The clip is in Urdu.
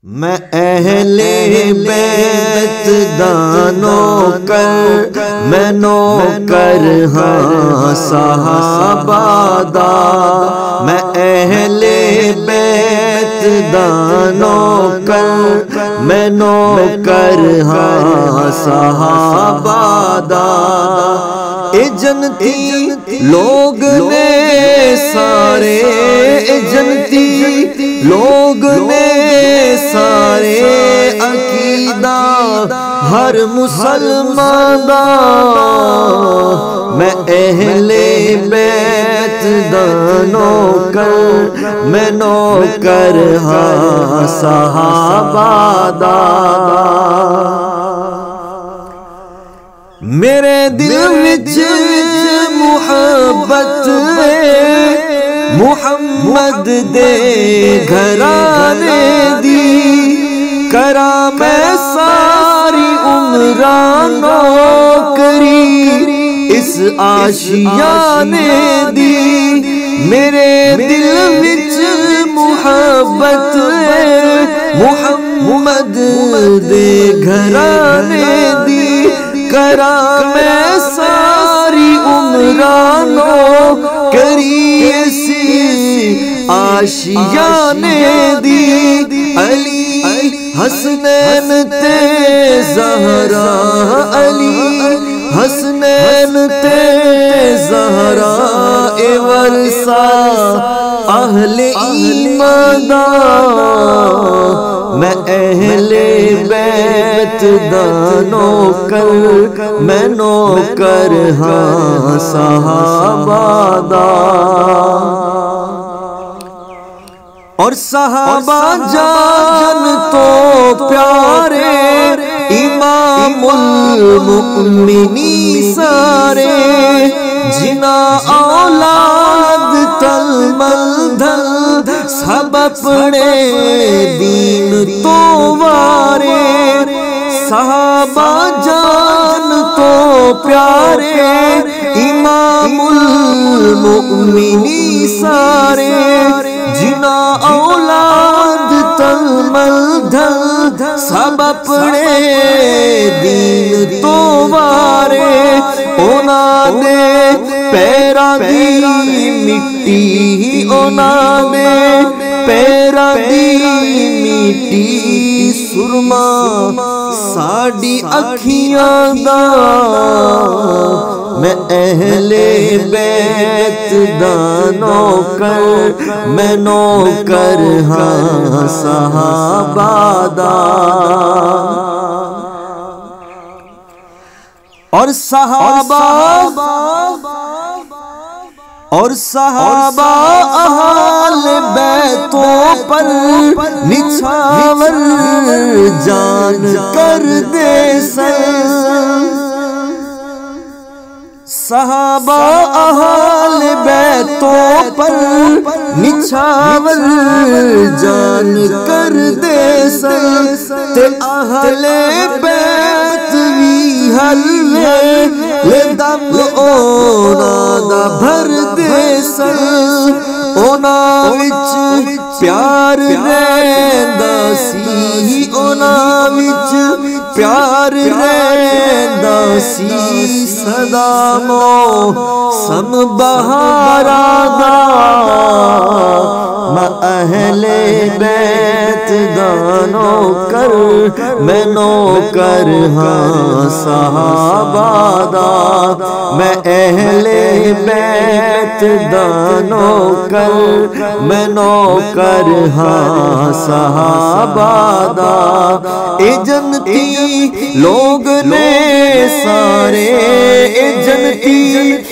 میں اہل بیت دانو کر میں نوکر ہاں صحابہ دا میں اہل بیت دانو کر میں نوکر ہاں صحابہ دا اے جنتی لوگ نے سارے اے جنتی لوگ نے سارے عقیدہ ہر مسلمان دا میں اہل بیت دانو کر میں نوکر ہاں صحابہ دا میرے دل وچ محبت محمد دے گھرانے دی کرا میں ساری عمران نوکری اس آشیانے دی میرے دل وچ محبت محمد دے گھرانے دی کرا میں ساری عمران نوکری اسی آشیانے دی علی حسنین تے زہرا علی حسنین تے زہرا اے ورثہ اہل ایمان دا میں اہل بیت دانو کر میں نوکر ہاں صحابہ دا اور صحابہ جان تو پیارے امام المؤمنین سارے جنا اولاد تل مل دھل سب اپنے دین تو وارے صحابہ جان تو پیارے امام المؤمنین سارے جنا اولاد تل مل دھل سب اپنے دین تو وارے اونا نے پیرا دی مٹی اونا نے پیرا دی مٹی سرما ساڑی اکھیاں دا میں اہل بیت دانو کر میں نوکر ہاں صحابہ دا اور صحابہ اہل بیتوں پر نچھاور جان کر دے سر صحابہ اہل بیتوں پر نچھاور جان کر دے سر تے اہل بیت وی حلوے لے دم اونا دا بھر دے سر اونا وچ پیار رہندا سی اونا وچ پیار رہندا سی صدا موسم بہارا دا میں اہل بیت دانو کر میں نوکر ہاں صحابہ دا میں اہل بیت دانو کر میں نوکر ہاں صحابہ دا اے جنتی لوگ نے سارے اے جنتی